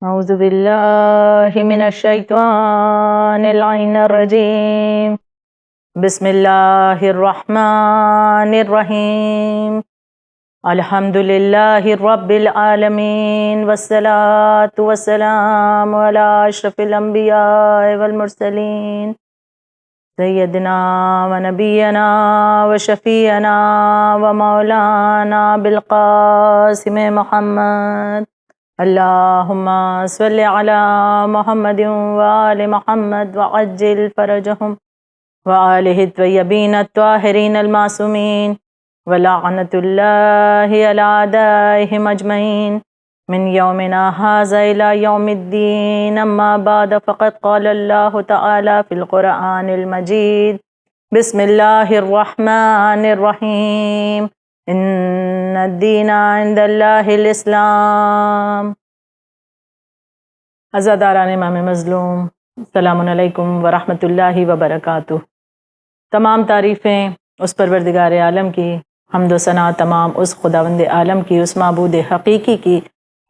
أعوذ بالله من الشيطان اللعين الرجيم بسم الله الرحمن الرحيم الحمد لله رب العالمين والصلاة والسلام على أشرف الأنبياء والمرسلين سيدنا ونبينا وشفيعنا ومولانا بالقاسم محمد اللهم صل على محمد وآل محمد وعجل فرجهم وآله الطيبين الطاهرين المعصومين ولعنة الله على أعدائهم أجمعين من يومنا هذا إلى يوم الدين. أما بعد فقد قال الله تعالى في القرآن المجيد بسم الله الرحمن الرحيم ان الدین عند اللہ الاسلام. عزاداران امام مظلوم، السلام علیکم ورحمۃ اللہ وبرکاتہ. تمام تعریفیں اس پروردگار عالم کی، حمد و ثنا تمام اس خداوند عالم کی، اس معبود حقیقی کی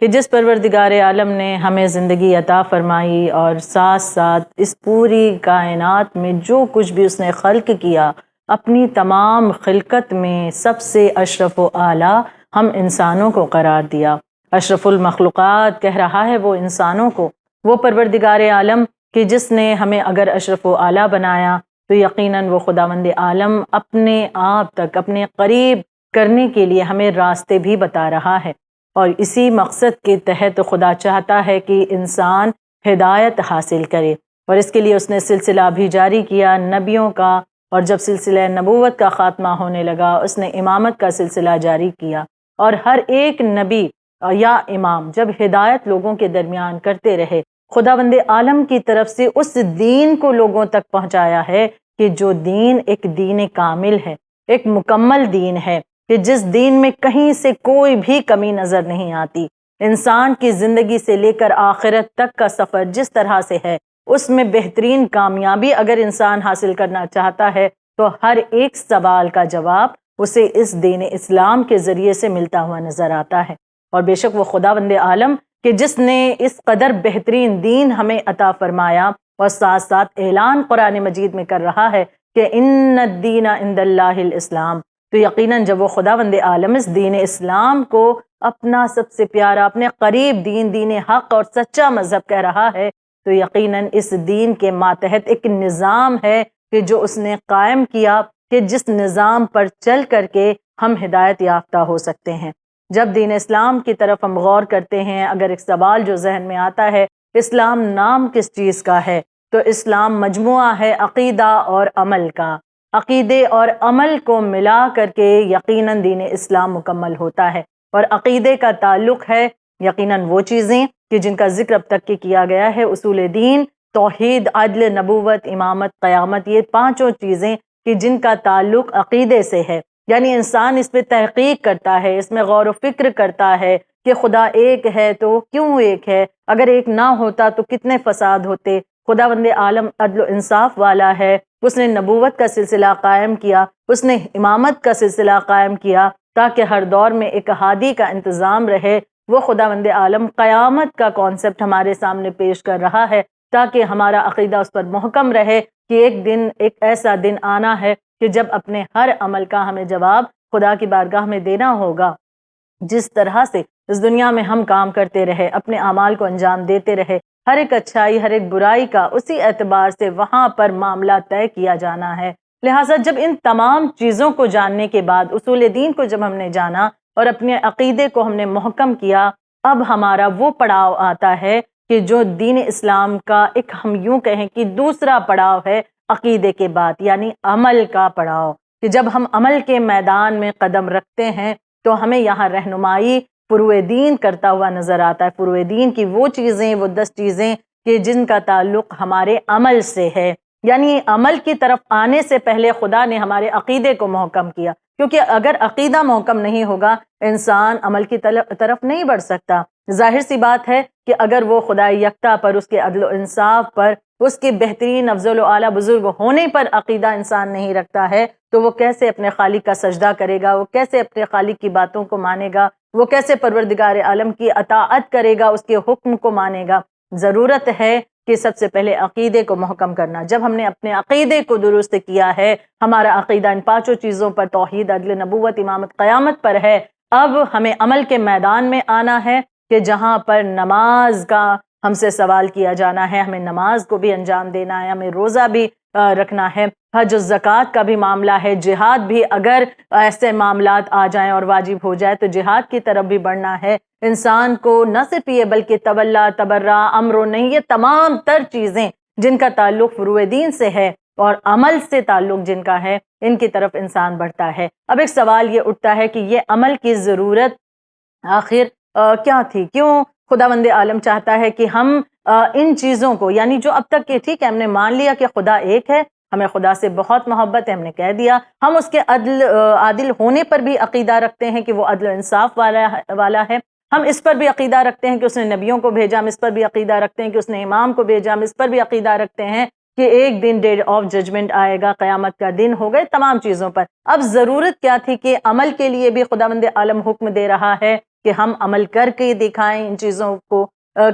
کہ جس پروردگار عالم نے ہمیں زندگی عطا فرمائی اور ساتھ ساتھ اس پوری کائنات میں جو کچھ بھی اس نے خلق کیا، اپنی تمام خلقت میں سب سے اشرف و اعلیٰ ہم انسانوں کو قرار دیا. اشرف المخلوقات کہہ رہا ہے وہ انسانوں کو، وہ پروردگار عالم کہ جس نے ہمیں اگر اشرف و اعلیٰ بنایا تو یقیناً وہ خداوند عالم اپنے آپ تک اپنے قریب کرنے کے لیے ہمیں راستے بھی بتا رہا ہے. اور اسی مقصد کے تحت خدا چاہتا ہے کہ انسان ہدایت حاصل کرے، اور اس کے لیے اس نے سلسلہ بھی جاری کیا نبیوں کا، اور جب سلسلہ نبوت کا خاتمہ ہونے لگا اس نے امامت کا سلسلہ جاری کیا. اور ہر ایک نبی یا امام جب ہدایت لوگوں کے درمیان کرتے رہے، خداوند عالم کی طرف سے اس دین کو لوگوں تک پہنچایا ہے کہ جو دین ایک دین کامل ہے، ایک مکمل دین ہے کہ جس دین میں کہیں سے کوئی بھی کمی نظر نہیں آتی. انسان کی زندگی سے لے کر آخرت تک کا سفر جس طرح سے ہے، اس میں بہترین کامیابی اگر انسان حاصل کرنا چاہتا ہے تو ہر ایک سوال کا جواب اسے اس دین اسلام کے ذریعے سے ملتا ہوا نظر آتا ہے. اور بے شک وہ خداوند عالم کہ جس نے اس قدر بہترین دین ہمیں عطا فرمایا اور ساتھ ساتھ اعلان قرآن مجید میں کر رہا ہے کہ ان الدین عند اللہ الاسلام، تو یقیناً جب وہ خداوند عالم اس دین اسلام کو اپنا سب سے پیارا، اپنے قریب دین حق اور سچا مذہب کہہ رہا ہے، تو یقیناً اس دین کے ماتحت ایک نظام ہے کہ جو اس نے قائم کیا کہ جس نظام پر چل کر کے ہم ہدایت یافتہ ہو سکتے ہیں. جب دین اسلام کی طرف ہم غور کرتے ہیں، اگر ایک سوال جو ذہن میں آتا ہے اسلام نام کس چیز کا ہے، تو اسلام مجموعہ ہے عقیدہ اور عمل کا. عقیدے اور عمل کو ملا کر کے یقیناً دین اسلام مکمل ہوتا ہے. اور عقیدے کا تعلق ہے یقیناً وہ چیزیں کہ جن کا ذکر اب تک کیا گیا ہے، اصول دین، توحید، عدل، نبوت، امامت، قیامت، یہ پانچوں چیزیں کہ جن کا تعلق عقیدے سے ہے. یعنی انسان اس پہ تحقیق کرتا ہے، اس میں غور و فکر کرتا ہے کہ خدا ایک ہے تو کیوں ایک ہے، اگر ایک نہ ہوتا تو کتنے فساد ہوتے. خداوند عالم عدل و انصاف والا ہے، اس نے نبوت کا سلسلہ قائم کیا، اس نے امامت کا سلسلہ قائم کیا تاکہ ہر دور میں ایک ہادی کا انتظام رہے. وہ خداوند عالم قیامت کا کانسیپٹ ہمارے سامنے پیش کر رہا ہے تاکہ ہمارا عقیدہ اس پر محکم رہے کہ ایک دن، ایک ایسا دن آنا ہے کہ جب اپنے ہر عمل کا ہمیں جواب خدا کی بارگاہ میں دینا ہوگا. جس طرح سے اس دنیا میں ہم کام کرتے رہے، اپنے اعمال کو انجام دیتے رہے، ہر ایک اچھائی ہر ایک برائی کا اسی اعتبار سے وہاں پر معاملہ طے کیا جانا ہے. لہٰذا جب ان تمام چیزوں کو جاننے کے بعد، اصول دین کو جب ہم نے جانا اور اپنے عقیدے کو ہم نے محکم کیا، اب ہمارا وہ پڑاؤ آتا ہے کہ جو دین اسلام کا ایک ہم یوں کہیں کہ دوسرا پڑاؤ ہے عقیدے کے بعد، یعنی عمل کا پڑاؤ. کہ جب ہم عمل کے میدان میں قدم رکھتے ہیں تو ہمیں یہاں رہنمائی فروع دین کرتا ہوا نظر آتا ہے. فروع دین کی وہ چیزیں، وہ 10 چیزیں کہ جن کا تعلق ہمارے عمل سے ہے. یعنی عمل کی طرف آنے سے پہلے خدا نے ہمارے عقیدے کو محکم کیا، کیونکہ اگر عقیدہ محکم نہیں ہوگا انسان عمل کی طرف نہیں بڑھ سکتا. ظاہر سی بات ہے کہ اگر وہ خدا یکتا پر، اس کے عدل و انصاف پر، اس کے بہترین افضل و اعلیٰ بزرگ ہونے پر عقیدہ انسان نہیں رکھتا ہے تو وہ کیسے اپنے خالق کا سجدہ کرے گا، وہ کیسے اپنے خالق کی باتوں کو مانے گا، وہ کیسے پروردگار عالم کی اطاعت کرے گا، اس کے حکم کو مانے گا؟ ضرورت ہے کہ سب سے پہلے عقیدے کو محکم کرنا۔ جب ہم نے اپنے عقیدے کو درست کیا ہے، ہمارا عقیدہ ان پانچوں چیزوں پر، توحید، عدل، نبوت، امامت، قیامت پر ہے، اب ہمیں عمل کے میدان میں آنا ہے کہ جہاں پر نماز کا ہم سے سوال کیا جانا ہے، ہمیں نماز کو بھی انجام دینا ہے، ہمیں روزہ بھی رکھنا ہے، حج و زکوٰۃ کا بھی معاملہ ہے، جہاد بھی اگر ایسے معاملات آ جائیں اور واجب ہو جائے تو جہاد کی طرف بھی بڑھنا ہے۔ انسان کو نہ صرف یہ بلکہ تولا، تبرع، امر و نہیں، یہ تمام تر چیزیں جن کا تعلق فروع دین سے ہے اور عمل سے تعلق جن کا ہے، ان کی طرف انسان بڑھتا ہے۔ اب ایک سوال یہ اٹھتا ہے کہ یہ عمل کی ضرورت آخر کیا تھی؟ کیوں خداوند عالم چاہتا ہے کہ ہم ان چیزوں کو، یعنی جو اب تک کہ ٹھیک ہے ہم نے مان لیا کہ خدا ایک ہے، ہمیں خدا سے بہت محبت ہے، ہم نے کہہ دیا، ہم اس کے عادل ہونے پر بھی عقیدہ رکھتے ہیں کہ وہ عدل و انصاف والا ہے، ہم اس پر بھی عقیدہ رکھتے ہیں کہ اس نے نبیوں کو بھیجا، ہم اس پر بھی عقیدہ رکھتے ہیں کہ اس نے امام کو بھیجا، ہم اس پر بھی عقیدہ رکھتے ہیں کہ ایک دن ڈے آف ججمنٹ آئے گا، قیامت کا دن ہو گئے، تمام چیزوں پر۔ اب ضرورت کیا تھی کہ عمل کے لیے بھی خداوند عالم حکم دے رہا ہے کہ ہم عمل کر کے دکھائیں، ان چیزوں کو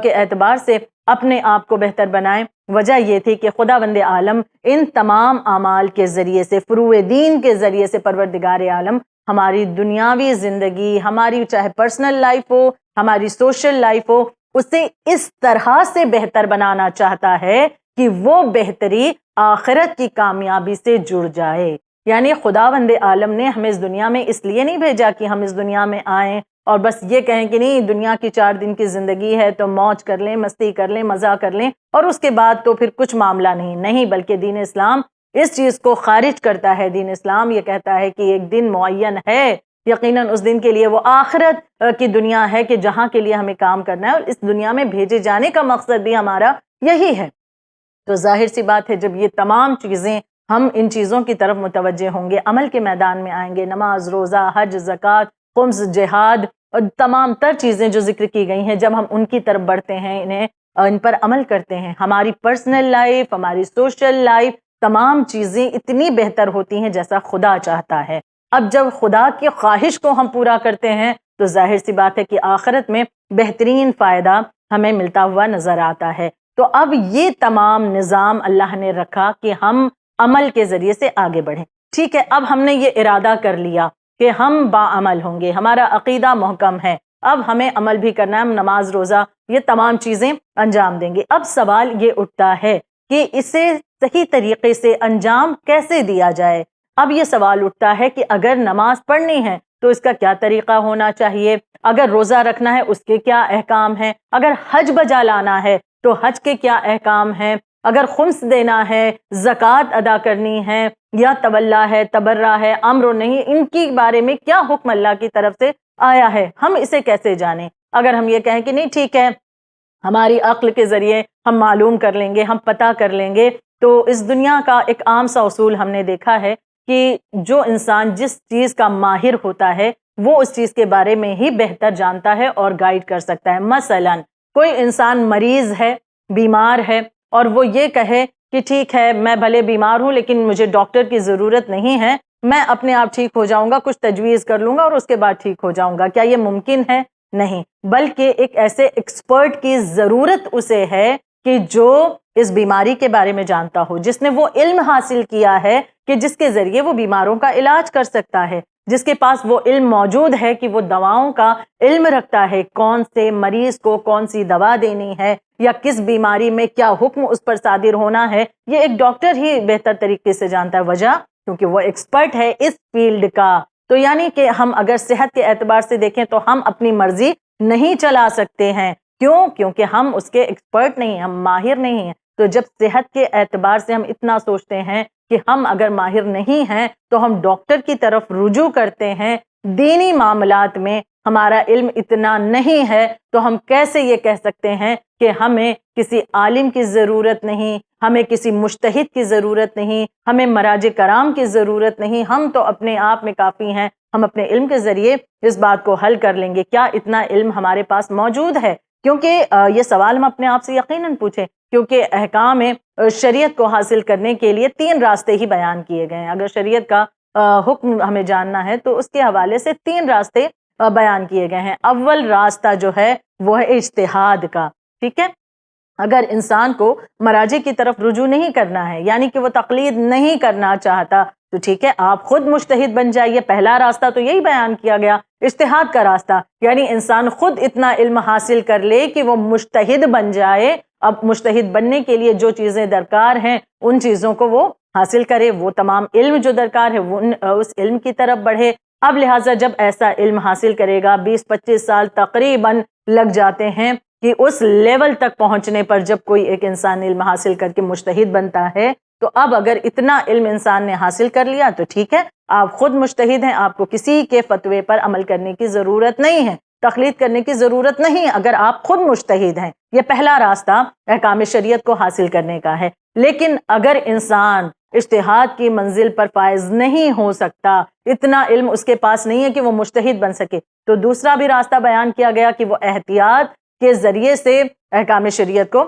کے اعتبار سے اپنے آپ کو بہتر بنائیں۔ وجہ یہ تھی کہ خداوند عالم ان تمام اعمال کے ذریعے سے، فروع دین کے ذریعے سے، پروردگار عالم ہماری دنیاوی زندگی، ہماری چاہے پرسنل لائف ہو، ہماری سوشل لائف ہو، اسے اس طرح سے بہتر بنانا چاہتا ہے کہ وہ بہتری آخرت کی کامیابی سے جڑ جائے۔ یعنی خداوند عالم نے ہمیں اس دنیا میں اس لیے نہیں بھیجا کہ ہم اس دنیا میں آئیں اور بس یہ کہیں کہ نہیں دنیا کی 4 دن کی زندگی ہے تو موج کر لیں، مستی کر لیں، مزہ کر لیں اور اس کے بعد تو پھر کچھ معاملہ نہیں، بلکہ دین اسلام اس چیز کو خارج کرتا ہے۔ دین اسلام یہ کہتا ہے کہ ایک دن معین ہے، یقیناً اس دن کے لیے وہ آخرت کی دنیا ہے کہ جہاں کے لیے ہمیں کام کرنا ہے، اور اس دنیا میں بھیجے جانے کا مقصد بھی ہمارا یہی ہے۔ تو ظاہر سی بات ہے جب یہ تمام چیزیں، ہم ان چیزوں کی طرف متوجہ ہوں گے، عمل کے میدان میں آئیں گے، نماز، روزہ، حج، زکوٰۃ، خمس، جہاد اور تمام تر چیزیں جو ذکر کی گئی ہیں، جب ہم ان کی طرف بڑھتے ہیں، ان پر عمل کرتے ہیں، ہماری پرسنل لائف، ہماری سوشل لائف، تمام چیزیں اتنی بہتر ہوتی ہیں جیسا خدا چاہتا ہے۔ اب جب خدا کی خواہش کو ہم پورا کرتے ہیں تو ظاہر سی بات ہے کہ آخرت میں بہترین فائدہ ہمیں ملتا ہوا نظر آتا ہے۔ تو اب یہ تمام نظام اللہ نے رکھا کہ ہم عمل کے ذریعے سے آگے بڑھیں۔ ٹھیک ہے، اب ہم نے یہ ارادہ کر لیا کہ ہم باعمل ہوں گے، ہمارا عقیدہ محکم ہے، اب ہمیں عمل بھی کرنا ہے، ہم نماز، روزہ، یہ تمام چیزیں انجام دیں گے۔ اب سوال یہ اٹھتا ہے کہ اسے صحیح طریقے سے انجام کیسے دیا جائے؟ اب یہ سوال اٹھتا ہے کہ اگر نماز پڑھنی ہے تو اس کا کیا طریقہ ہونا چاہیے، اگر روزہ رکھنا ہے اس کے کیا احکام ہیں، اگر حج بجا لانا ہے تو حج کے کیا احکام ہیں، اگر خمس دینا ہے، زکوٰۃ ادا کرنی ہے، یا تولا ہے، تبرع ہے، امر نہیں، ان کے بارے میں کیا حکم اللہ کی طرف سے آیا ہے، ہم اسے کیسے جانیں؟ اگر ہم یہ کہیں کہ نہیں ٹھیک ہے ہماری عقل کے ذریعے ہم معلوم کر لیں گے، ہم پتہ کر لیں گے، تو اس دنیا کا ایک عام سا اصول ہم نے دیکھا ہے کہ جو انسان جس چیز کا ماہر ہوتا ہے وہ اس چیز کے بارے میں ہی بہتر جانتا ہے اور گائیڈ کر سکتا ہے۔ مثلاً کوئی انسان مریض ہے، بیمار ہے، اور وہ یہ کہے کہ ٹھیک ہے میں بھلے بیمار ہوں لیکن مجھے ڈاکٹر کی ضرورت نہیں ہے، میں اپنے آپ ٹھیک ہو جاؤں گا، کچھ تجویز کر لوں گا اور اس کے بعد ٹھیک ہو جاؤں گا، کیا یہ ممکن ہے؟ نہیں، بلکہ ایک ایسے ایکسپرٹ کی ضرورت اسے ہے کہ جو اس بیماری کے بارے میں جانتا ہو، جس نے وہ علم حاصل کیا ہے کہ جس کے ذریعے وہ بیماروں کا علاج کر سکتا ہے، جس کے پاس وہ علم موجود ہے کہ وہ دواؤں کا علم رکھتا ہے، کون سے مریض کو کون سی دوا دینی ہے یا کس بیماری میں کیا حکم اس پر صادر ہونا ہے، یہ ایک ڈاکٹر ہی بہتر طریقے سے جانتا ہے۔ وجہ کیونکہ وہ ایکسپرٹ ہے اس فیلڈ کا۔ تو یعنی کہ ہم اگر صحت کے اعتبار سے دیکھیں تو ہم اپنی مرضی نہیں چلا سکتے ہیں، کیوں؟ کیونکہ ہم اس کے ایکسپرٹ نہیں ہیں، ہم ماہر نہیں ہیں۔ تو جب صحت کے اعتبار سے ہم اتنا سوچتے ہیں کہ ہم اگر ماہر نہیں ہیں تو ہم ڈاکٹر کی طرف رجوع کرتے ہیں، دینی معاملات میں ہمارا علم اتنا نہیں ہے تو ہم کیسے یہ کہہ سکتے ہیں کہ ہمیں کسی عالم کی ضرورت نہیں، ہمیں کسی مجتہد کی ضرورت نہیں، ہمیں مراجع کرام کی ضرورت نہیں، ہم تو اپنے آپ میں کافی ہیں، ہم اپنے علم کے ذریعے اس بات کو حل کر لیں گے۔ کیا اتنا علم ہمارے پاس موجود ہے؟ کیونکہ یہ سوال ہم اپنے آپ سے یقیناً پوچھیں، کیونکہ احکام شریعت کو حاصل کرنے کے لیے 3 راستے ہی بیان کیے گئے ہیں۔ اگر شریعت کا حکم ہمیں جاننا ہے تو اس کے حوالے سے 3 راستے بیان کیے گئے ہیں۔ اول راستہ جو ہے وہ ہے اجتہاد کا، ٹھیک ہے۔ اگر انسان کو مراجع کی طرف رجوع نہیں کرنا ہے، یعنی کہ وہ تقلید نہیں کرنا چاہتا، تو ٹھیک ہے، آپ خود مجتہد بن جائیے۔ پہلا راستہ تو یہی بیان کیا گیا، اجتہاد کا راستہ، یعنی انسان خود اتنا علم حاصل کر لے کہ وہ مجتہد بن جائے۔ اب مجتہد بننے کے لیے جو چیزیں درکار ہیں ان چیزوں کو وہ حاصل کرے، وہ تمام علم جو درکار ہے وہ اس علم کی طرف بڑھے۔ اب لہٰذا جب ایسا علم حاصل کرے گا، 20-25 سال تقریباً لگ جاتے ہیں کہ اس لیول تک پہنچنے پر جب کوئی ایک انسان علم حاصل کر کے مجتہد بنتا ہے، تو اب اگر اتنا علم انسان نے حاصل کر لیا تو ٹھیک ہے، آپ خود مجتہد ہیں، آپ کو کسی کے فتوے پر عمل کرنے کی ضرورت نہیں ہے، تقلید کرنے کی ضرورت نہیں، اگر آپ خود مجتہد ہیں۔ یہ پہلا راستہ احکام شریعت کو حاصل کرنے کا ہے۔ لیکن اگر انسان اجتہاد کی منزل پر فائز نہیں ہو سکتا، اتنا علم اس کے پاس نہیں ہے کہ وہ مجتہد بن سکے، تو دوسرا بھی راستہ بیان کیا گیا کہ وہ احتیاط کے ذریعے سے احکام شریعت کو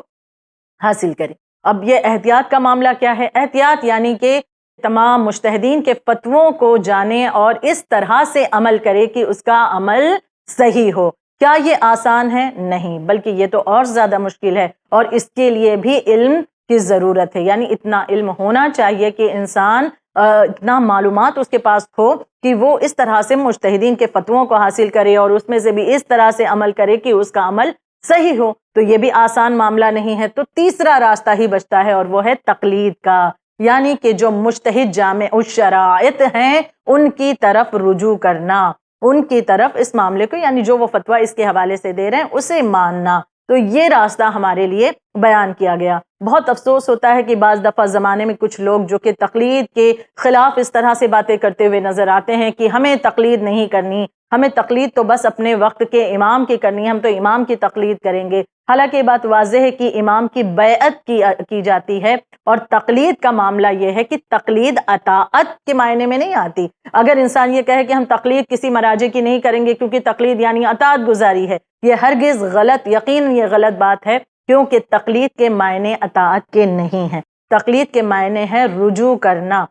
حاصل کرے۔ اب یہ احتیاط کا معاملہ کیا ہے؟ احتیاط یعنی کہ تمام مجتہدین کے فتووں کو جانے اور اس طرح سے عمل کرے کہ اس کا عمل صحیح ہو۔ کیا یہ آسان ہے؟ نہیں، بلکہ یہ تو اور زیادہ مشکل ہے، اور اس کے لیے بھی علم کی ضرورت ہے، یعنی اتنا علم ہونا چاہیے کہ انسان اتنا معلومات اس کے پاس ہو کہ وہ اس طرح سے مجتہدین کے فتووں کو حاصل کرے اور اس میں سے بھی اس طرح سے عمل کرے کہ اس کا عمل صحیح ہو۔ تو یہ بھی آسان معاملہ نہیں ہے۔ تو تیسرا راستہ ہی بچتا ہے، اور وہ ہے تقلید کا، یعنی کہ جو مجتہد جامع الشرائط ہیں ان کی طرف رجوع کرنا، ان کی طرف اس معاملے کو، یعنی جو وہ فتویٰ اس کے حوالے سے دے رہے ہیں اسے ماننا۔ تو یہ راستہ ہمارے لیے بیان کیا گیا۔ بہت افسوس ہوتا ہے کہ بعض دفعہ زمانے میں کچھ لوگ جو کہ تقلید کے خلاف اس طرح سے باتیں کرتے ہوئے نظر آتے ہیں کہ ہمیں تقلید نہیں کرنی، ہمیں تقلید تو بس اپنے وقت کے امام کی کرنی ہے، ہم تو امام کی تقلید کریں گے۔ حالانکہ یہ بات واضح ہے کہ امام کی بیعت کی جاتی ہے، اور تقلید کا معاملہ یہ ہے کہ تقلید اطاعت کے معنی میں نہیں آتی۔ اگر انسان یہ کہے کہ ہم تقلید کسی مراجع کی نہیں کریں گے کیونکہ تقلید یعنی اطاعت گزاری ہے، یہ ہرگز غلط، یقیناً یہ غلط بات ہے، کیونکہ تقلید کے معنی اطاعت کے نہیں ہیں۔ تقلید کے معنی ہے رجوع کرنا۔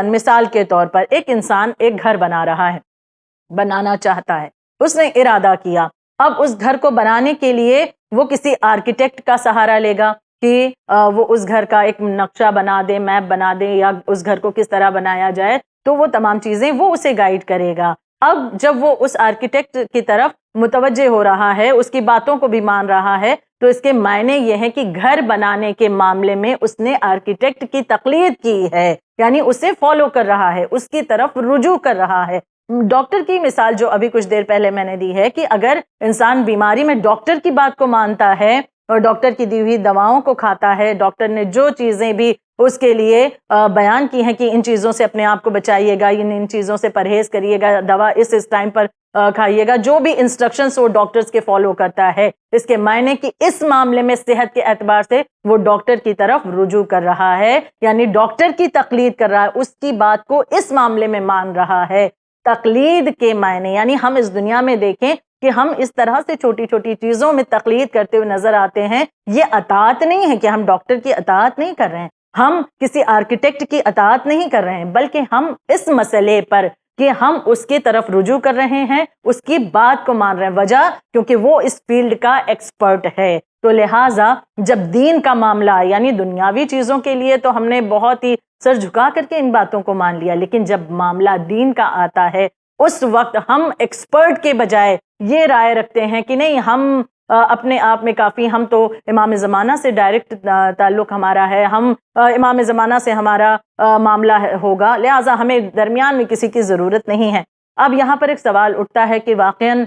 مثال کے طور پر ایک انسان ایک گھر بنا رہا ہے، بنانا چاہتا ہے، اس نے ارادہ کیا، اب اس گھر کو بنانے کے لیے وہ کسی آرکیٹیکٹ کا سہارا لے گا کہ وہ اس گھر کا ایک نقشہ بنا دے، میپ بنا دے، یا اس گھر کو کس طرح بنایا جائے، تو وہ تمام چیزیں وہ اسے گائیڈ کرے گا۔ اب جب وہ اس آرکیٹیکٹ کی طرف متوجہ ہو رہا ہے، اس کی باتوں کو بھی مان رہا ہے، تو اس کے معنی یہ ہے کہ گھر بنانے کے معاملے میں اس نے آرکیٹیکٹ کی تقلید کی ہے، یعنی اسے فالو کر رہا ہے، اس کی طرف رجوع کر رہا ہے۔ ڈاکٹر کی مثال جو ابھی کچھ دیر پہلے میں نے دی ہے کہ اگر انسان بیماری میں ڈاکٹر کی بات کو مانتا ہے اور ڈاکٹر کی دی ہوئی دواؤں کو کھاتا ہے، ڈاکٹر نے جو چیزیں بھی اس کے لیے بیان کی ہیں کہ ان چیزوں سے اپنے آپ کو بچائیے گا، ان چیزوں سے پرہیز کریے گا، دوا اس ٹائم پر کھائیے گا، جو بھی انسٹرکشنز وہ ڈاکٹرز کے فالو کرتا ہے، اس کے معنی کہ اس معاملے میں صحت کے اعتبار سے وہ ڈاکٹر کی طرف رجوع کر رہا ہے، یعنی ڈاکٹر کی تقلید کر رہا ہے، اس کی بات کو اس معاملے میں مان رہا ہے۔ تقلید کے معنی یعنی ہم اس دنیا میں دیکھیں کہ ہم اس طرح سے چھوٹی چھوٹی چیزوں میں تقلید کرتے ہوئے نظر آتے ہیں، یہ اطاعت نہیں ہے کہ ہم ڈاکٹر کی اطاعت نہیں کر رہے ہیں، ہم کسی آرکیٹیکٹ کی اطاعت نہیں کر رہے ہیں، بلکہ ہم اس مسئلے پر کہ ہم اس کی طرف رجوع کر رہے ہیں، اس کی بات کو مان رہے ہیں۔ وجہ کیونکہ وہ اس فیلڈ کا ایکسپرٹ ہے۔ تو لہٰذا جب دین کا معاملہ یعنی دنیاوی چیزوں کے لیے تو ہم نے بہت ہی سر جھکا کر کے ان باتوں کو مان لیا، لیکن جب معاملہ دین کا آتا ہے اس وقت ہم ایکسپرٹ کے بجائے یہ رائے رکھتے ہیں کہ نہیں، ہم اپنے آپ میں کافی، ہم تو امام زمانہ سے ڈائریکٹ تعلق ہمارا ہے، ہم امام زمانہ سے ہمارا معاملہ ہوگا، لہٰذا ہمیں درمیان میں کسی کی ضرورت نہیں ہے۔ اب یہاں پر ایک سوال اٹھتا ہے کہ واقعاً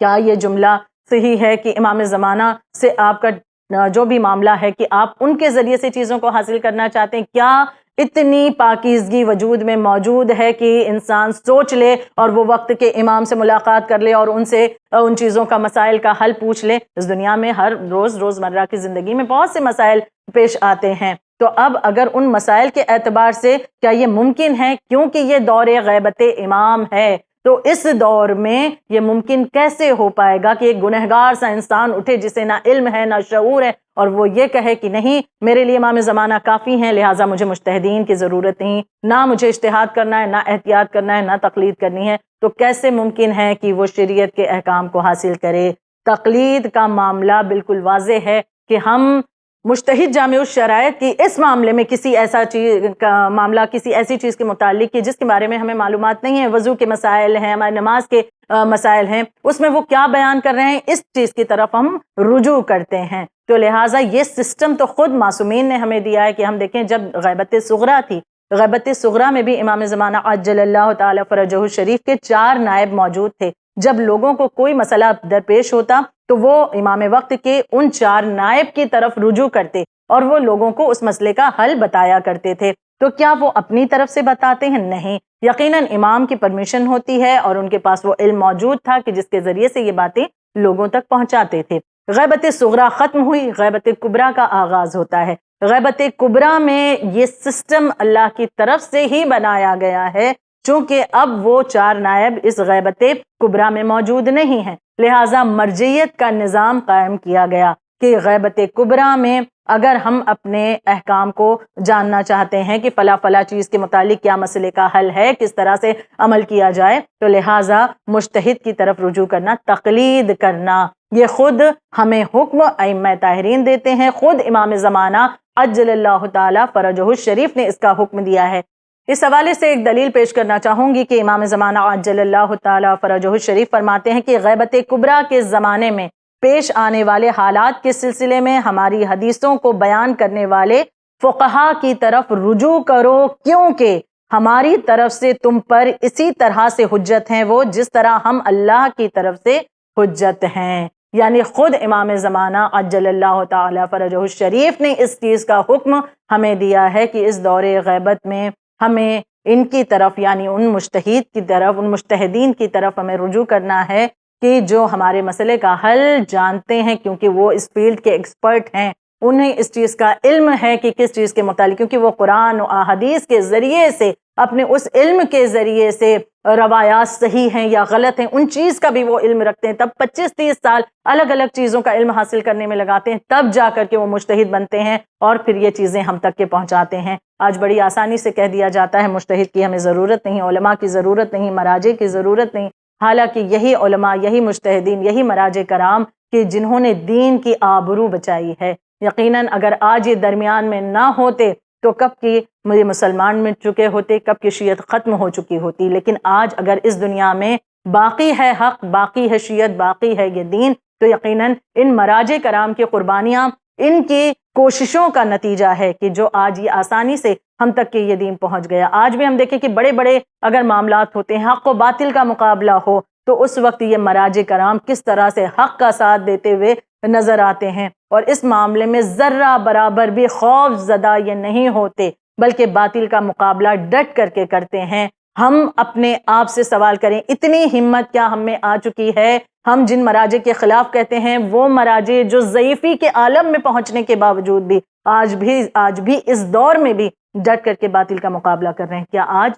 کیا یہ جملہ صحیح ہے کہ امام زمانہ سے آپ کا جو بھی معاملہ ہے کہ آپ ان کے ذریعے سے چیزوں کو حاصل کرنا چاہتے ہیں؟ کیا اتنی پاکیزگی وجود میں موجود ہے کہ انسان سوچ لے اور وہ وقت کے امام سے ملاقات کر لے اور ان سے ان چیزوں کا مسائل کا حل پوچھ لے؟ اس دنیا میں ہر روزمرہ کی زندگی میں بہت سے مسائل پیش آتے ہیں، تو اب اگر ان مسائل کے اعتبار سے کیا یہ ممکن ہے؟ کیونکہ یہ دور غیبت امام ہے، تو اس دور میں یہ ممکن کیسے ہو پائے گا کہ ایک گنہگار سا انسان اٹھے جسے نہ علم ہے نہ شعور ہے اور وہ یہ کہے کہ نہیں میرے لیے امام زمانہ کافی ہیں، لہٰذا مجھے مجتہدین کی ضرورت نہیں، نہ مجھے اجتہاد کرنا ہے، نہ احتیاط کرنا ہے، نہ تقلید کرنی ہے، تو کیسے ممکن ہے کہ وہ شریعت کے احکام کو حاصل کرے؟ تقلید کا معاملہ بالکل واضح ہے کہ ہم مجتہد جامع الشرائط کی اس معاملے میں کسی ایسا چیز کا معاملہ کسی ایسی چیز کے متعلق کہ جس کے بارے میں ہمیں معلومات نہیں ہے، وضو کے مسائل ہیں، ہماری نماز کے مسائل ہیں، اس میں وہ کیا بیان کر رہے ہیں اس چیز کی طرف ہم رجوع کرتے ہیں۔ تو لہٰذا یہ سسٹم تو خود معصومین نے ہمیں دیا ہے کہ ہم دیکھیں جب غیبت صغریٰ تھی، غیبت صغریٰ میں بھی امام زمانہ عجل اللہ تعالی فرجہ الشریف کے 4 نائب موجود تھے۔ جب لوگوں کو کوئی مسئلہ درپیش ہوتا تو وہ امام وقت کے ان 4 نائب کی طرف رجوع کرتے اور وہ لوگوں کو اس مسئلے کا حل بتایا کرتے تھے۔ تو کیا وہ اپنی طرف سے بتاتے ہیں؟ نہیں، یقیناً امام کی پرمیشن ہوتی ہے اور ان کے پاس وہ علم موجود تھا کہ جس کے ذریعے سے یہ باتیں لوگوں تک پہنچاتے تھے۔ غیبت صغریٰ ختم ہوئی، غیبت کبریٰ کا آغاز ہوتا ہے۔ غیبت کبریٰ میں یہ سسٹم اللہ کی طرف سے ہی بنایا گیا ہے، چونکہ اب وہ 4 نائب اس غیبت کبریٰ میں موجود نہیں ہیں، لہٰذا مرجعیت کا نظام قائم کیا گیا کہ غیبت کبریٰ میں اگر ہم اپنے احکام کو جاننا چاہتے ہیں کہ فلاں فلاں چیز کے متعلق کیا مسئلے کا حل ہے، کس طرح سے عمل کیا جائے، تو لہٰذا مجتہد کی طرف رجوع کرنا، تقلید کرنا، یہ خود ہمیں حکم ائمہ طاہرین دیتے ہیں، خود امام زمانہ عجل اللہ تعالی فرجہ الشریف نے اس کا حکم دیا ہے۔ اس حوالے سے ایک دلیل پیش کرنا چاہوں گی کہ امام زمانہ عجل اللہ تعالی فرجہ الشریف فرماتے ہیں کہ غیبت کبریٰ کے زمانے میں پیش آنے والے حالات کے سلسلے میں ہماری حدیثوں کو بیان کرنے والے فقہا کی طرف رجوع کرو، کیونکہ ہماری طرف سے تم پر اسی طرح سے حجت ہیں وہ جس طرح ہم اللہ کی طرف سے حجت ہیں۔ یعنی خود امام زمانہ عجل اللہ تعالی فرجہ الشریف نے اس چیز کا حکم ہمیں دیا ہے کہ اس دور غیبت میں ہمیں ان کی طرف یعنی ان مجتہد کی طرف، ان مجتہدین کی طرف ہمیں رجوع کرنا ہے کہ جو ہمارے مسئلے کا حل جانتے ہیں، کیونکہ وہ اس فیلڈ کے ایکسپرٹ ہیں، انہیں اس چیز کا علم ہے کہ کس چیز کے متعلق، کیونکہ وہ قرآن و احادیث کے ذریعے سے اپنے اس علم کے ذریعے سے روایات صحیح ہیں یا غلط ہیں ان چیز کا بھی وہ علم رکھتے ہیں، تب 25-30 سال الگ الگ چیزوں کا علم حاصل کرنے میں لگاتے ہیں، تب جا کر کے وہ مجتہد بنتے ہیں اور پھر یہ چیزیں ہم تک کے پہنچاتے ہیں۔ آج بڑی آسانی سے کہہ دیا جاتا ہے مجتہد کی ہمیں ضرورت نہیں، علماء کی ضرورت نہیں، مراجع کی ضرورت نہیں، حالانکہ یہی علماء، یہی مجتہدین، یہی مراجع کرام کہ جنہوں نے دین کی آبرو بچائی ہے، یقیناً اگر آج یہ درمیان میں نہ ہوتے تو کب کی مجھے مسلمان مٹ چکے ہوتے، کب کی شیعت ختم ہو چکی ہوتی۔ لیکن آج اگر اس دنیا میں باقی ہے حق، باقی ہے شیعت، باقی ہے یہ دین، تو یقیناً ان مراجع کرام کی قربانیاں، ان کی کوششوں کا نتیجہ ہے کہ جو آج یہ آسانی سے ہم تک کہ یہ دین پہنچ گیا۔ آج بھی ہم دیکھیں کہ بڑے بڑے اگر معاملات ہوتے ہیں، حق و باطل کا مقابلہ ہو، تو اس وقت یہ مراجع کرام کس طرح سے حق کا ساتھ دیتے ہوئے نظر آتے ہیں، اور اس معاملے میں ذرہ برابر بھی خوف زدہ یہ نہیں ہوتے، بلکہ باطل کا مقابلہ ڈٹ کر کے کرتے ہیں۔ ہم اپنے آپ سے سوال کریں، اتنی ہمت کیا ہم میں آ چکی ہے؟ ہم جن مراجع کے خلاف کہتے ہیں وہ مراجع جو ضعیفی کے عالم میں پہنچنے کے باوجود بھی آج بھی اس دور میں بھی ڈٹ کر کے باطل کا مقابلہ کر رہے ہیں۔ کیا آج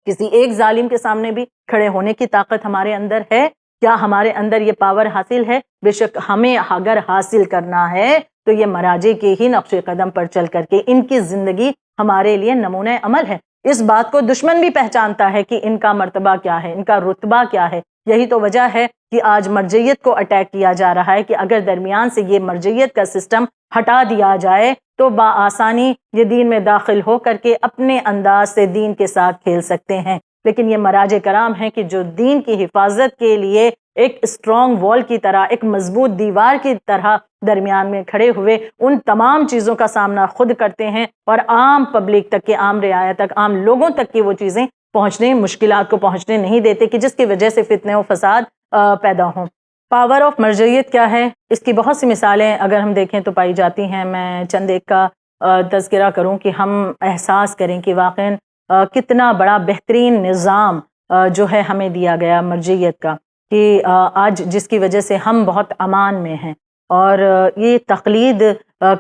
کسی ایک ظالم کے سامنے بھی کھڑے ہونے کی طاقت ہمارے اندر ہے؟ کیا ہمارے اندر یہ پاور حاصل ہے؟ بے شک ہمیں اگر حاصل کرنا ہے تو یہ مراجع کے ہی نقش قدم پر چل کر کے، ان کی زندگی ہمارے لیے نمونہ عمل ہے۔ اس بات کو دشمن بھی پہچانتا ہے کہ ان کا مرتبہ کیا ہے، ان کا رتبہ کیا ہے۔ یہی تو وجہ ہے کہ آج مرجعیت کو اٹیک کیا جا رہا ہے کہ اگر درمیان سے یہ مرجعیت کا سسٹم ہٹا دیا جائے تو بآسانی یہ دین میں داخل ہو کر کے اپنے انداز سے دین کے ساتھ کھیل سکتے ہیں۔ لیکن یہ مراجع کرام ہیں کہ جو دین کی حفاظت کے لیے ایک اسٹرانگ وال کی طرح، ایک مضبوط دیوار کی طرح درمیان میں کھڑے ہوئے ان تمام چیزوں کا سامنا خود کرتے ہیں، اور عام پبلک تک کے، عام رعایا تک، عام لوگوں تک کی وہ چیزیں پہنچنے، مشکلات کو پہنچنے نہیں دیتے کہ جس کی وجہ سے فتنے و فساد پیدا ہوں۔ پاور آف مرجعیت کیا ہے؟ اس کی بہت سی مثالیں اگر ہم دیکھیں تو پائی جاتی ہیں۔ میں چند ایک کا تذکرہ کروں کہ ہم احساس کریں کہ واقعاً کتنا بڑا بہترین نظام جو ہے ہمیں دیا گیا مرجعیت کا، کہ آج جس کی وجہ سے ہم بہت امان میں ہیں، اور یہ تقلید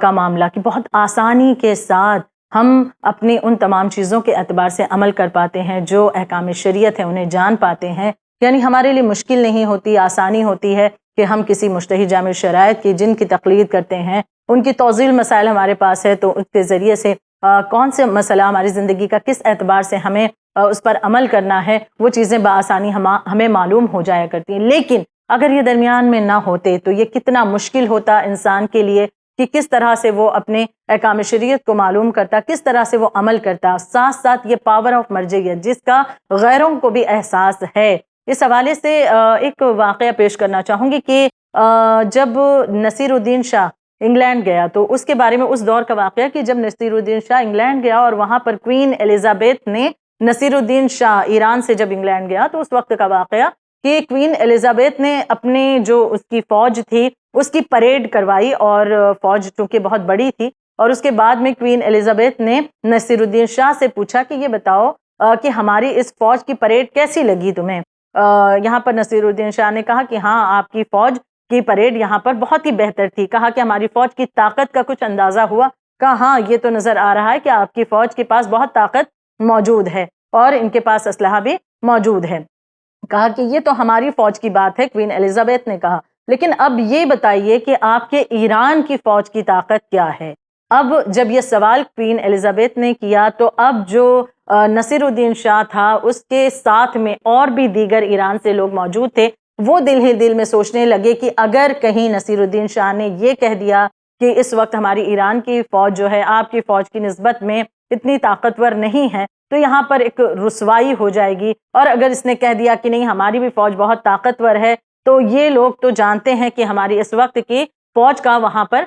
کا معاملہ کہ بہت آسانی کے ساتھ ہم اپنی ان تمام چیزوں کے اعتبار سے عمل کر پاتے ہیں، جو احکام شریعت ہیں انہیں جان پاتے ہیں۔ یعنی ہمارے لیے مشکل نہیں ہوتی، آسانی ہوتی ہے کہ ہم کسی مجتہد جامع شرائط کی جن کی تقلید کرتے ہیں ان کی توضیح مسائل ہمارے پاس ہے، تو اس کے ذریعے سے کون سے مسئلہ ہماری زندگی کا کس اعتبار سے ہمیں اس پر عمل کرنا ہے وہ چیزیں بآسانی ہمیں معلوم ہو جایا کرتی ہیں۔ لیکن اگر یہ درمیان میں نہ ہوتے تو یہ کتنا مشکل ہوتا انسان کے لیے کہ کس طرح سے وہ اپنے احکام شریعت کو معلوم کرتا، کس طرح سے وہ عمل کرتا، ساتھ ساتھ یہ پاور آف مرجعیت جس کا غیروں کو بھی احساس ہے۔ اس حوالے سے ایک واقعہ پیش کرنا چاہوں گی کہ جب نصیر الدین شاہ انگلینڈ گیا تو اس کے بارے میں اس دور کا واقعہ کہ جب نصیر الدین شاہ انگلینڈ گیا اور وہاں پر کوئین ایلزابیتھ نے نصیر الدین شاہ ایران سے جب انگلینڈ گیا تو اس وقت کا واقعہ کہ کوئین ایلزابیتھ نے اپنے جو اس کی فوج تھی اس کی پریڈ کروائی، اور فوج چونکہ بہت بڑی تھی، اور اس کے بعد میں کوئین ایلزابیتھ نے نصیر الدین شاہ سے پوچھا کہ یہ بتاؤ کہ ہماری اس فوج کی پریڈ کیسی لگی تمہیں؟ یہاں پر نصیر الدین شاہ نے کہا کہ ہاں آپ کی فوج کی پریڈ یہاں پر بہت ہی بہتر تھی۔ کہا کہ ہماری فوج کی طاقت کا کچھ اندازہ ہوا؟ کہا ہاں یہ تو نظر آ رہا ہے کہ آپ کی فوج کے پاس بہت طاقت موجود ہے اور ان کے پاس اسلحہ بھی موجود ہے۔ کہا کہ یہ تو ہماری فوج کی بات ہے، کوئین ایلزابیتھ نے کہا، لیکن اب یہ بتائیے کہ آپ کے ایران کی فوج کی طاقت کیا ہے؟ اب جب یہ سوال کوئین ایلزابیتھ نے کیا تو اب جو نصیر الدین شاہ تھا اس کے ساتھ میں اور بھی دیگر ایران سے لوگ موجود تھے، وہ دل ہی دل میں سوچنے لگے کہ اگر کہیں نصیر الدین شاہ نے یہ کہہ دیا کہ اس وقت ہماری ایران کی فوج جو ہے آپ کی فوج کی نسبت میں اتنی طاقتور نہیں ہے تو یہاں پر ایک رسوائی ہو جائے گی، اور اگر اس نے کہہ دیا کہ نہیں ہماری بھی فوج بہت طاقتور ہے تو یہ لوگ تو جانتے ہیں کہ ہماری اس وقت کی فوج کا وہاں پر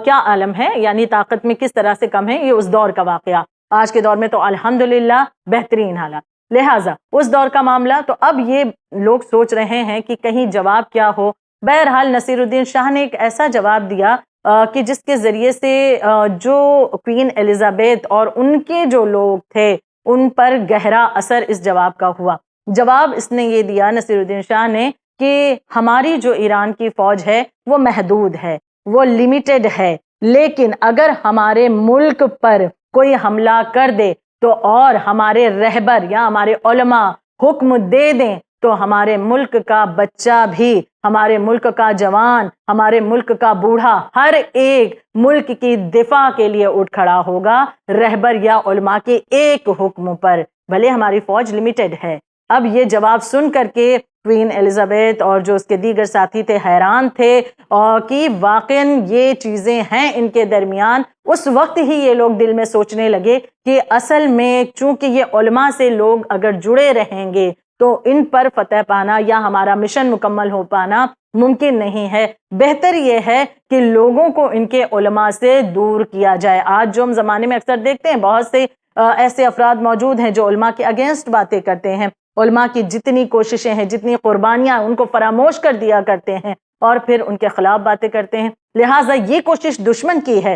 کیا عالم ہے، یعنی طاقت میں کس طرح سے کم ہے۔ یہ اس دور کا واقعہ، آج کے دور میں تو الحمدللہ بہترین حالات، لہٰذا اس دور کا معاملہ۔ تو اب یہ لوگ سوچ رہے ہیں کہ کہیں جواب کیا ہو۔ بہرحال نصیر الدین شاہ نے ایک ایسا جواب دیا کہ جس کے ذریعے سے جو کوئین ایلزابیتھ اور ان کے جو لوگ تھے ان پر گہرا اثر اس جواب کا ہوا۔ جواب اس نے یہ دیا نصیر الدین شاہ نے کہ ہماری جو ایران کی فوج ہے وہ محدود ہے، وہ لیمیٹڈ ہے، لیکن اگر ہمارے ملک پر کوئی حملہ کر دے تو اور ہمارے رہبر یا ہمارے علماء حکم دے دیں تو ہمارے ملک کا بچہ بھی، ہمارے ملک کا جوان، ہمارے ملک کا بوڑھا، ہر ایک ملک کی دفاع کے لیے اٹھ کھڑا ہوگا رہبر یا علماء کے ایک حکم پر، بھلے ہماری فوج لمیٹڈ ہے۔ اب یہ جواب سن کر کے کوئین ایلزابیتھ اور جو اس کے دیگر ساتھی تھے حیران تھے اور کہ واقعاً یہ چیزیں ہیں ان کے درمیان۔ اس وقت ہی یہ لوگ دل میں سوچنے لگے کہ اصل میں چونکہ یہ علماء سے لوگ اگر جڑے رہیں گے تو ان پر فتح پانا یا ہمارا مشن مکمل ہو پانا ممکن نہیں ہے، بہتر یہ ہے کہ لوگوں کو ان کے علماء سے دور کیا جائے۔ آج جو ہم زمانے میں اکثر دیکھتے ہیں بہت سے ایسے افراد موجود ہیں جو علماء کے اگینسٹ باتیں کرتے ہیں، علماء کی جتنی کوششیں ہیں، جتنی قربانیاں ان کو فراموش کر دیا کرتے ہیں اور پھر ان کے خلاف باتیں کرتے ہیں۔ لہٰذا یہ کوشش دشمن کی ہے،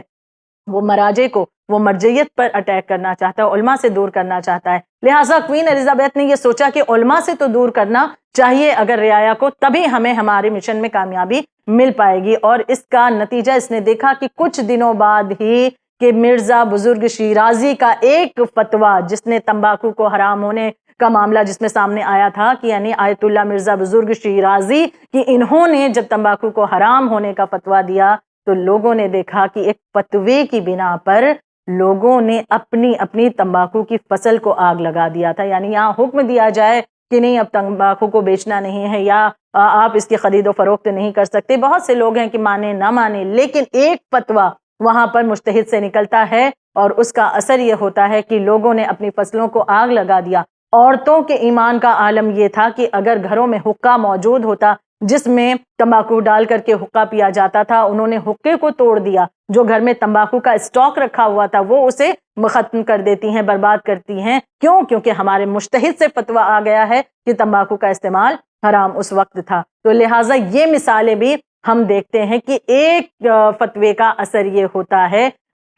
وہ مراجع کو، وہ مرجعیت پر اٹیک کرنا چاہتا ہے، علماء سے دور کرنا چاہتا ہے۔ لہٰذا کوئین ایلزابیتھ نے یہ سوچا کہ علماء سے تو دور کرنا چاہیے اگر رعایا کو، تبھی ہمیں ہمارے مشن میں کامیابی مل پائے گی۔ اور اس کا نتیجہ اس نے دیکھا کہ کچھ دنوں بعد ہی کہ مرزا بزرگ شیرازی کا ایک فتویٰ جس نے تمباکو کو حرام ہونے کا معاملہ جس میں سامنے آیا تھا کہ یعنی آیت اللہ مرزا بزرگ شیرازی کہ انہوں نے جب تمباکو کو حرام ہونے کا فتویٰ دیا تو لوگوں نے دیکھا کہ ایک فتوے کی بنا پر لوگوں نے اپنی تمباکو کی فصل کو آگ لگا دیا تھا۔ یعنی یہاں حکم دیا جائے کہ نہیں اب تمباکو کو بیچنا نہیں ہے یا آپ اس کی خرید و فروخت نہیں کر سکتے، بہت سے لوگ ہیں کہ مانے نہ مانے، لیکن ایک فتویٰ وہاں پر مجتہد سے نکلتا ہے اور اس کا اثر یہ ہوتا ہے کہ لوگوں نے اپنی فصلوں کو آگ لگا دیا۔ عورتوں کے ایمان کا عالم یہ تھا کہ اگر گھروں میں حقہ موجود ہوتا جس میں تمباکو ڈال کر کے حقہ پیا جاتا تھا، انہوں نے حقے کو توڑ دیا، جو گھر میں تمباکو کا اسٹاک رکھا ہوا تھا وہ اسے ختم کر دیتی ہیں، برباد کرتی ہیں۔ کیوں؟ کیونکہ ہمارے مجتہد سے فتویٰ آ گیا ہے کہ تمباکو کا استعمال حرام اس وقت تھا۔ تو لہٰذا یہ مثالیں بھی ہم دیکھتے ہیں کہ ایک فتوے کا اثر یہ ہوتا ہے۔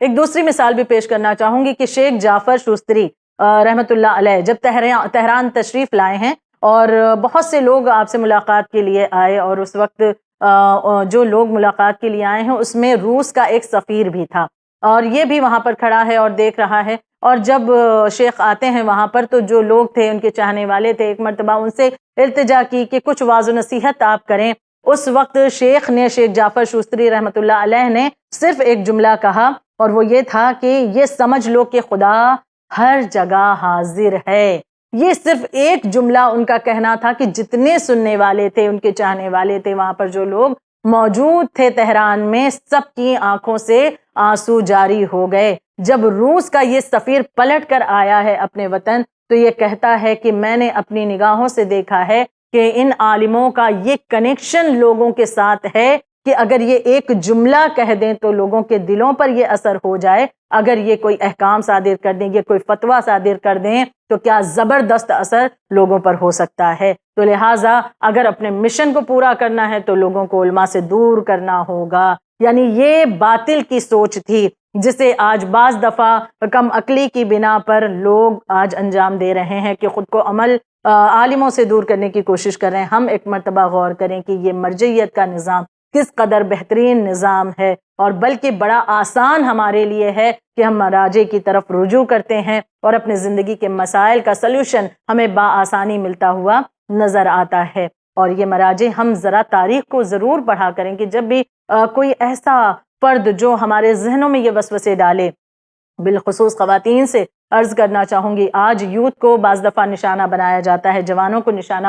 ایک دوسری مثال بھی پیش کرنا چاہوں گی کہ شیخ جعفر شوستری رحمۃ اللہ علیہ جب تہران تشریف لائے ہیں اور بہت سے لوگ آپ سے ملاقات کے لیے آئے، اور اس وقت جو لوگ ملاقات کے لیے آئے ہیں اس میں روس کا ایک سفیر بھی تھا اور یہ بھی وہاں پر کھڑا ہے اور دیکھ رہا ہے۔ اور جب شیخ آتے ہیں وہاں پر تو جو لوگ تھے ان کے چاہنے والے تھے، ایک مرتبہ ان سے التجا کی کہ کچھ واعظ و نصیحت آپ کریں۔ اس وقت شیخ جعفر شوستری رحمۃ اللہ علیہ نے صرف ایک جملہ کہا، اور وہ یہ تھا کہ یہ سمجھ لو کہ خدا ہر جگہ حاضر ہے۔ یہ صرف ایک جملہ ان کا کہنا تھا کہ جتنے سننے والے تھے، ان کے چاہنے والے تھے، وہاں پر جو لوگ موجود تھے تہران میں، سب کی آنکھوں سے آنسو جاری ہو گئے۔ جب روس کا یہ سفیر پلٹ کر آیا ہے اپنے وطن، تو یہ کہتا ہے کہ میں نے اپنی نگاہوں سے دیکھا ہے کہ ان عالموں کا یہ کنیکشن لوگوں کے ساتھ ہے کہ اگر یہ ایک جملہ کہہ دیں تو لوگوں کے دلوں پر یہ اثر ہو جائے، اگر یہ کوئی احکام صادر کر دیں، یہ کوئی فتویٰ صادر کر دیں تو کیا زبردست اثر لوگوں پر ہو سکتا ہے۔ تو لہٰذا اگر اپنے مشن کو پورا کرنا ہے تو لوگوں کو علماء سے دور کرنا ہوگا۔ یعنی یہ باطل کی سوچ تھی جسے آج بعض دفعہ کم عقلی کی بنا پر لوگ آج انجام دے رہے ہیں کہ خود کو عالموں سے دور کرنے کی کوشش کر رہے ہیں۔ ہم ایک مرتبہ غور کریں کہ یہ مرجعیت کا نظام کس قدر بہترین نظام ہے، اور بلکہ بڑا آسان ہمارے لیے ہے کہ ہم مراجع کی طرف رجوع کرتے ہیں اور اپنے زندگی کے مسائل کا سلوشن ہمیں بآسانی ملتا ہوا نظر آتا ہے۔ اور یہ مراجع ہم ذرا تاریخ کو ضرور پڑھا کریں کہ جب بھی کوئی ایسا فرد جو ہمارے ذہنوں میں یہ وسوسے ڈالے، بالخصوص خواتین سے عرض کرنا چاہوں گی، آج یوتھ کو بعض دفعہ نشانہ بنایا جاتا ہے، جوانوں کو نشانہ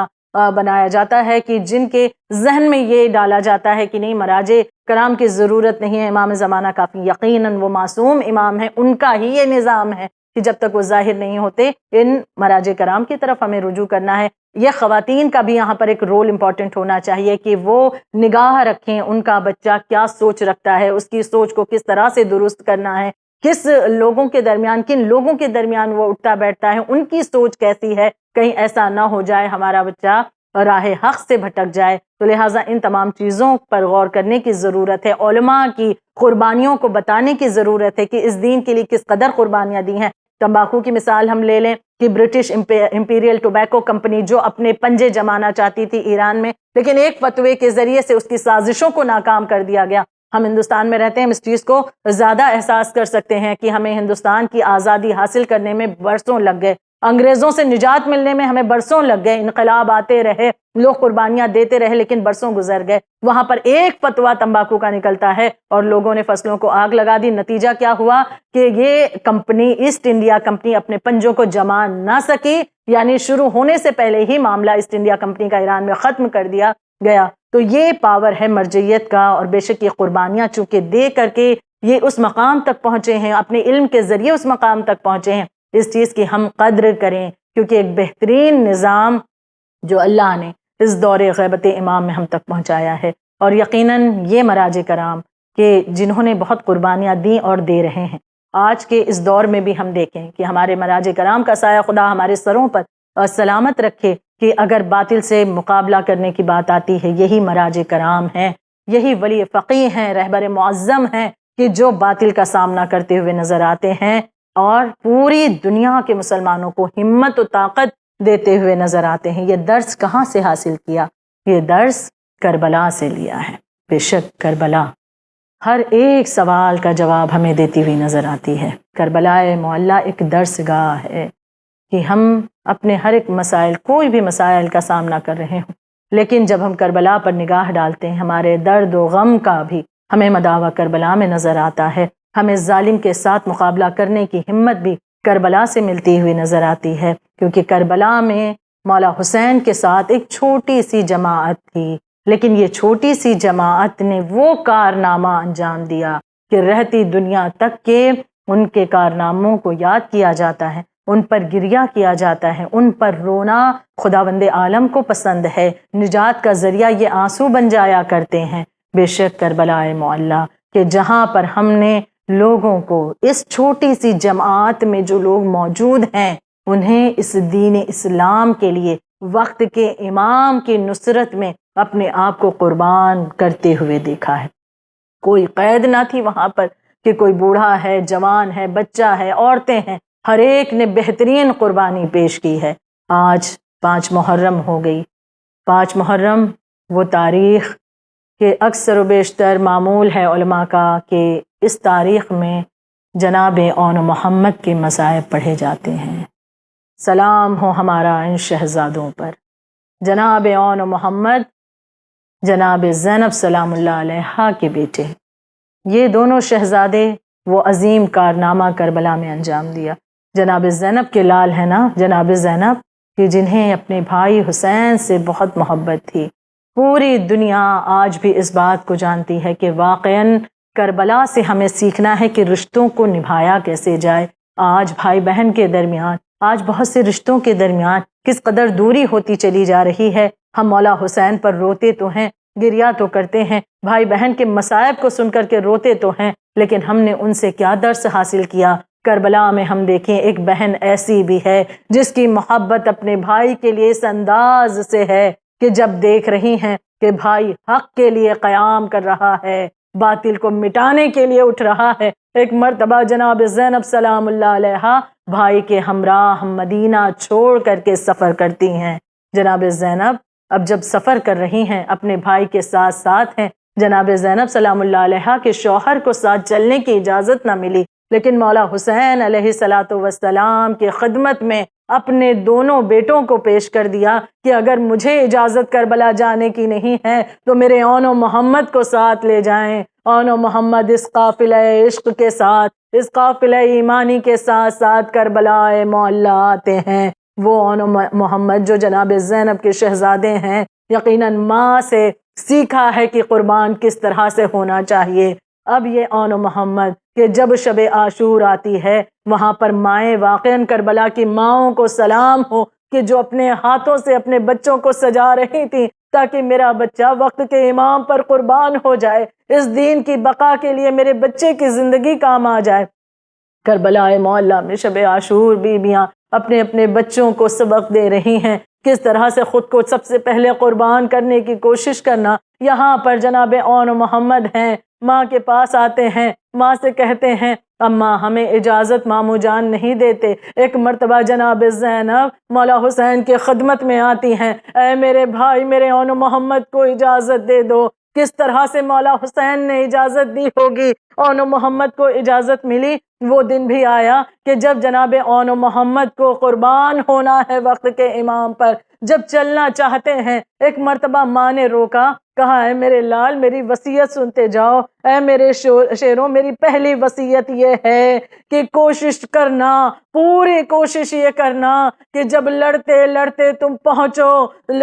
بنایا جاتا ہے کہ جن کے ذہن میں یہ ڈالا جاتا ہے کہ نہیں، مراجع کرام کی ضرورت نہیں ہے، امام زمانہ کافی، یقیناً وہ معصوم امام ہے، ان کا ہی یہ نظام ہے کہ جب تک وہ ظاہر نہیں ہوتے ان مراجع کرام کی طرف ہمیں رجوع کرنا ہے۔ یہ خواتین کا بھی یہاں پر ایک رول امپورٹنٹ ہونا چاہیے کہ وہ نگاہ رکھیں ان کا بچہ کیا سوچ رکھتا ہے، اس کی سوچ کو کس طرح سے درست کرنا ہے، کس لوگوں کے درمیان، کن لوگوں کے درمیان وہ اٹھتا بیٹھتا ہے، ان کی سوچ کیسی ہے، کہیں ایسا نہ ہو جائے ہمارا بچہ راہ حق سے بھٹک جائے۔ تو لہٰذا ان تمام چیزوں پر غور کرنے کی ضرورت ہے، علماء کی قربانیوں کو بتانے کی ضرورت ہے کہ اس دین کے لیے کس قدر قربانیاں دی ہیں۔ تمباکو کی مثال ہم لے لیں کہ برٹش امپیریل ٹوبیکو کمپنی جو اپنے پنجے جمانا چاہتی تھی ایران میں، لیکن ایک فتوے کے ذریعے سے اس کی سازشوں کو ناکام کر دیا گیا۔ ہم ہندوستان میں رہتے ہیں، ہم اس چیز کو زیادہ احساس کر سکتے ہیں کہ ہمیں ہندوستان کی آزادی حاصل کرنے میں برسوں لگ گئے، انگریزوں سے نجات ملنے میں ہمیں برسوں لگ گئے، انقلاب آتے رہے، لوگ قربانیاں دیتے رہے، لیکن برسوں گزر گئے۔ وہاں پر ایک فتویٰ تمباکو کا نکلتا ہے اور لوگوں نے فصلوں کو آگ لگا دی۔ نتیجہ کیا ہوا کہ یہ کمپنی، ایسٹ انڈیا کمپنی، اپنے پنجوں کو جما نہ سکی، یعنی شروع ہونے سے پہلے ہی معاملہ ایسٹ انڈیا کمپنی کا ایران میں ختم کر دیا گیا۔ تو یہ پاور ہے مرجعیت کا، اور بے شک یہ قربانیاں چونکہ دے کر کے یہ اس مقام تک پہنچے ہیں، اپنے علم کے ذریعے اس مقام تک پہنچے ہیں، اس چیز کی ہم قدر کریں، کیونکہ ایک بہترین نظام جو اللہ نے اس دور غیبت امام میں ہم تک پہنچایا ہے۔ اور یقیناً یہ مراجع کرام کہ جنہوں نے بہت قربانیاں دیں اور دے رہے ہیں، آج کے اس دور میں بھی ہم دیکھیں کہ ہمارے مراجع کرام کا سایہ خدا ہمارے سروں پر سلامت رکھے، کہ اگر باطل سے مقابلہ کرنے کی بات آتی ہے، یہی مراجع کرام ہیں، یہی ولی فقیہ ہیں، رہبر معظم ہیں کہ جو باطل کا سامنا کرتے ہوئے نظر آتے ہیں اور پوری دنیا کے مسلمانوں کو ہمت و طاقت دیتے ہوئے نظر آتے ہیں۔ یہ درس کہاں سے حاصل کیا؟ یہ درس کربلا سے لیا ہے۔ بے شک کربلا ہر ایک سوال کا جواب ہمیں دیتی ہوئی نظر آتی ہے۔ کربلا معلیٰ ایک درس گاہ ہے کہ ہم اپنے ہر ایک مسائل، کوئی بھی مسائل کا سامنا کر رہے ہوں، لیکن جب ہم کربلا پر نگاہ ڈالتے ہیں، ہمارے درد و غم کا بھی ہمیں مداوع کربلا میں نظر آتا ہے، ہمیں ظالم کے ساتھ مقابلہ کرنے کی ہمت بھی کربلا سے ملتی ہوئی نظر آتی ہے، کیونکہ کربلا میں مولا حسین کے ساتھ ایک چھوٹی سی جماعت تھی، لیکن یہ چھوٹی سی جماعت نے وہ کارنامہ انجام دیا کہ رہتی دنیا تک کے ان کے کارناموں کو یاد کیا جاتا ہے، ان پر گریہ کیا جاتا ہے، ان پر رونا خداوند عالم کو پسند ہے، نجات کا ذریعہ یہ آنسو بن جایا کرتے ہیں۔ بے شک کربلا معلیٰ کہ جہاں پر ہم نے لوگوں کو، اس چھوٹی سی جماعت میں جو لوگ موجود ہیں، انہیں اس دین اسلام کے لیے وقت کے امام کی نصرت میں اپنے آپ کو قربان کرتے ہوئے دیکھا ہے۔ کوئی قید نہ تھی وہاں پر کہ کوئی بوڑھا ہے، جوان ہے، بچہ ہے، عورتیں ہیں، ہر ایک نے بہترین قربانی پیش کی ہے۔ آج 5 محرم ہو گئی۔ 5 محرم وہ تاریخ کہ اکثر و بیشتر معمول ہے علماء کا کہ اس تاریخ میں جناب اون محمد کے مصائب پڑھے جاتے ہیں۔ سلام ہو ہمارا ان شہزادوں پر۔ جناب اون محمد جناب زینب سلام اللہ علیہا کے بیٹے۔ یہ دونوں شہزادے وہ عظیم کارنامہ کربلا میں انجام دیا۔ جناب زینب کے لال ہیں نا جناب زینب، کہ جنہیں اپنے بھائی حسین سے بہت محبت تھی۔ پوری دنیا آج بھی اس بات کو جانتی ہے کہ واقعاً کربلا سے ہمیں سیکھنا ہے کہ رشتوں کو نبھایا کیسے جائے۔ آج بھائی بہن کے درمیان، آج بہت سے رشتوں کے درمیان کس قدر دوری ہوتی چلی جا رہی ہے۔ ہم مولا حسین پر روتے تو ہیں، گریہ تو کرتے ہیں، بھائی بہن کے مصائب کو سن کر کے روتے تو ہیں، لیکن ہم نے ان سے کیا درس حاصل کیا؟ کربلا میں ہم دیکھیں ایک بہن ایسی بھی ہے جس کی محبت اپنے بھائی کے لیے اس انداز سے ہے کہ جب دیکھ رہی ہیں کہ بھائی حق کے لیے قیام کر رہا ہے، باطل کو مٹانے کے لیے اٹھ رہا ہے، ایک مرتبہ جناب زینب سلام اللہ علیہا بھائی کے ہمراہ مدینہ چھوڑ کر کے سفر کرتی ہیں۔ جناب زینب اب جب سفر کر رہی ہیں، اپنے بھائی کے ساتھ ساتھ ہیں، جناب زینب سلام اللہ علیہا کے شوہر کو ساتھ چلنے کی اجازت نہ ملی، لیکن مولا حسین علیہ السلام کی خدمت میں اپنے دونوں بیٹوں کو پیش کر دیا کہ اگر مجھے اجازت کربلا جانے کی نہیں ہے تو میرے اون و محمد کو ساتھ لے جائیں۔ اون و محمد اس قافلہ عشق کے ساتھ، اس قافلہ ایمانی کے ساتھ ساتھ کربلا معلیٰ آتے ہیں۔ وہ اون و محمد جو جناب زینب کے شہزادے ہیں، یقیناً ماں سے سیکھا ہے کہ قربان کس طرح سے ہونا چاہیے۔ اب یہ اون و محمد کہ جب شب عاشور آتی ہے، وہاں پر مائیں واقعاً کربلا کی ماؤں کو سلام ہو کہ جو اپنے ہاتھوں سے اپنے بچوں کو سجا رہی تھی تاکہ میرا بچہ وقت کے امام پر قربان ہو جائے، اس دین کی بقا کے لیے میرے بچے کی زندگی کام آ جائے۔ کربلا معلیٰ میں شب عاشور بیویاں اپنے اپنے بچوں کو سبق دے رہی ہیں، کس طرح سے خود کو سب سے پہلے قربان کرنے کی کوشش کرنا۔ یہاں پر جناب اون محمد ہیں، ماں کے پاس آتے ہیں، ماں سے کہتے ہیں اماں ہمیں اجازت ماموں جان نہیں دیتے۔ ایک مرتبہ جناب زینب مولا حسین کی خدمت میں آتی ہیں، اے میرے بھائی میرے اون محمد کو اجازت دے دو۔ کس طرح سے مولا حسین نے اجازت دی ہوگی، اون محمد کو اجازت ملی۔ وہ دن بھی آیا کہ جب جناب اون محمد کو قربان ہونا ہے وقت کے امام پر، جب چلنا چاہتے ہیں، ایک مرتبہ ماں نے روکا، کہا اے میرے لال میری وصیت سنتے جاؤ، اے میرے شیروں میری پہلی وصیت یہ ہے کہ کوشش کرنا، پوری کوشش یہ کرنا کہ جب لڑتے لڑتے تم پہنچو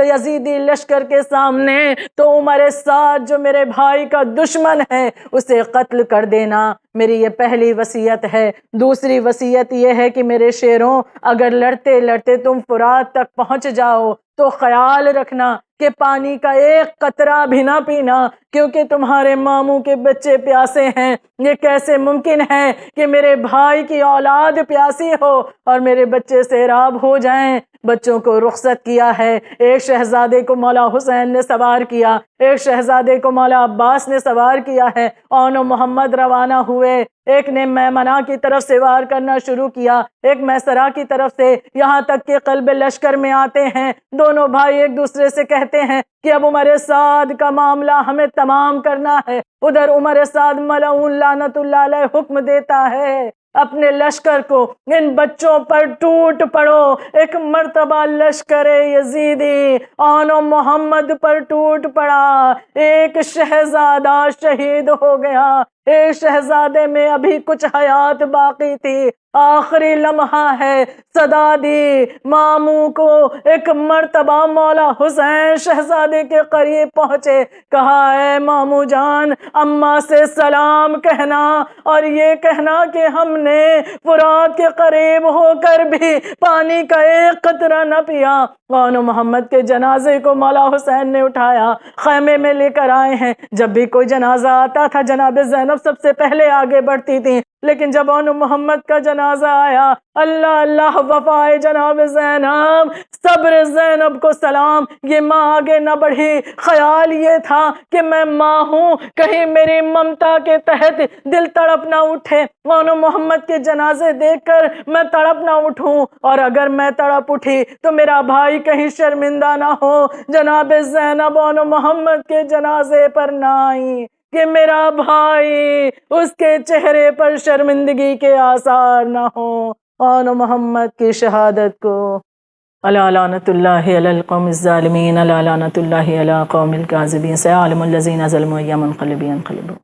یزیدی لشکر کے سامنے تو عمر سعد جو میرے بھائی کا دشمن ہے اسے قتل کر دینا۔ میری یہ پہلی وصیت ہے۔ دوسری وصیت یہ ہے کہ میرے شیروں اگر لڑتے لڑتے تم فرات تک پہنچ جاؤ تو خیال رکھنا کہ پانی کا ایک قطرہ بھی نہ پینا، کیونکہ تمہارے ماموں کے بچے پیاسے ہیں۔ یہ کیسے ممکن ہے کہ میرے بھائی کی اولاد پیاسی ہو اور میرے بچے سیراب ہو جائیں؟ بچوں کو رخصت کیا ہے، ایک شہزادے کو مولا حسین نے سوار کیا، ایک شہزادے کو مولا عباس نے سوار کیا ہے۔ اون محمد روانہ ہوئے، ایک نے میمنہ کی طرف سے وار کرنا شروع کیا، ایک میسرہ کی طرف سے، یہاں تک کہ قلب لشکر میں آتے ہیں۔ دونوں بھائی ایک دوسرے سے کہتے ہیں کہ اب عمر سعد کا معاملہ ہمیں تمام کرنا ہے۔ ادھر عمر سعد ملعون لعنت اللہ علیہ حکم دیتا ہے اپنے لشکر کو ان بچوں پر ٹوٹ پڑو۔ ایک مرتبہ لشکر یزیدی اون محمد پر ٹوٹ پڑا، ایک شہزادہ شہید ہو گیا، ایک شہزادے میں ابھی کچھ حیات باقی تھی، آخری لمحہ ہے، صدا دی ماموں کو۔ ایک مرتبہ مولا حسین شہزادے کے قریب پہنچے، کہا اے ماموں جان اماں سے سلام کہنا اور یہ کہنا کہ ہم نے فرات کے قریب ہو کر بھی پانی کا ایک قطرہ نہ پیا۔ اون محمد کے جنازے کو مولا حسین نے اٹھایا، خیمے میں لے کر آئے ہیں۔ جب بھی کوئی جنازہ آتا تھا جناب زینب سب سے پہلے آگے بڑھتی تھی، لیکن جب اون محمد کا جنازہ آیا، اللہ اللہ وفائے جناب زینب، صبر زینب کو سلام، یہ ماں آگے نہ بڑھی۔ خیال یہ تھا کہ میں ماں ہوں، کہیں میری ممتا کے تحت دل تڑپ نہ اٹھے، اون محمد کے جنازے دیکھ کر میں تڑپ نہ اٹھوں، اور اگر میں تڑپ اٹھی تو میرا بھائی کہیں شرمندہ نہ ہو۔ جناب زینب اون محمد کے جنازے پر نہ آئی کہ میرا بھائی اس کے چہرے پر شرمندگی کے آثار نہ ہوں۔ اون محمد کی شہادت کو الا لعنۃ اللہ علی القوم الظالمین، الا لعنۃ اللہ علی قوم الکاذبین، سیعلم الذین ظلموا أی منقلب ینقلبون۔